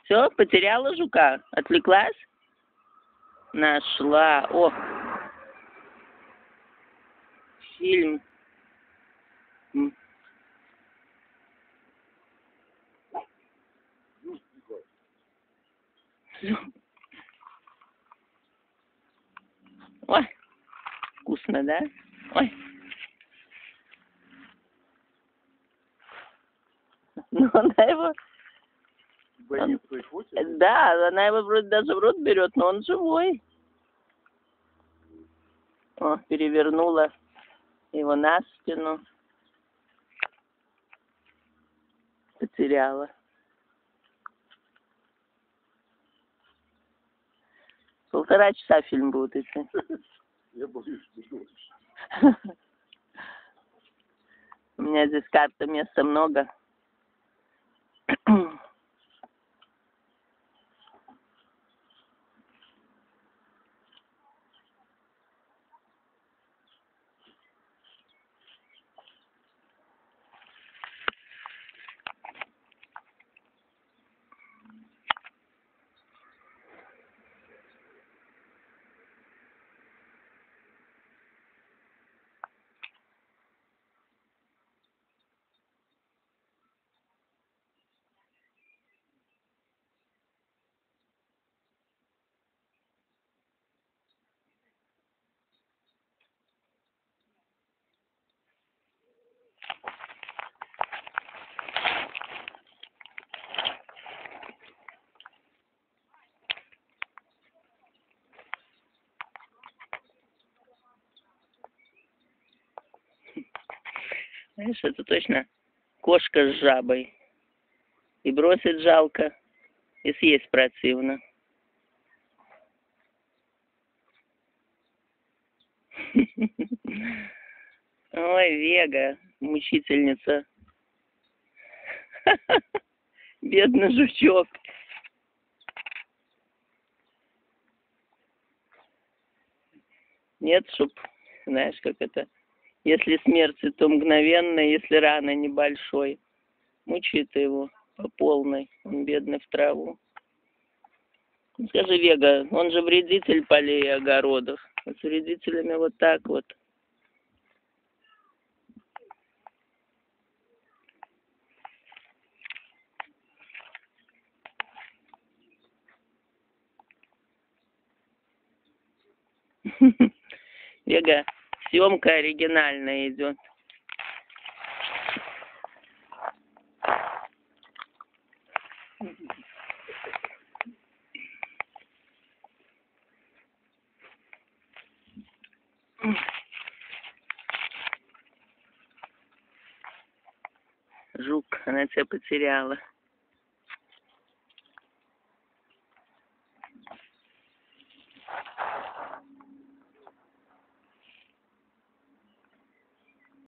Все, потеряла жука? Отвлеклась? Нашла. О, фильм. Ой, вкусно, да? Ой. Ну, она его... Да, она его вроде даже в рот берет, но он живой. О, перевернула его на спину. Потеряла. 1,5 часа фильм будет идти. Я боюсь, не думаешь. У меня здесь карта, места много. Знаешь, это точно кошка с жабой. И бросить жалко, и съесть противно. Ой, Вега, мучительница. Бедный жучок. Нет, чтоб, знаешь, как это... Если смерть, то мгновенно, если рана небольшой. Мучает его по полной, он бедный в траву. Ну, скажи, Вега, он же вредитель полей и огородов. С вредителями вот так вот. Вега, съемка оригинальная идет. Жук, она тебя потеряла.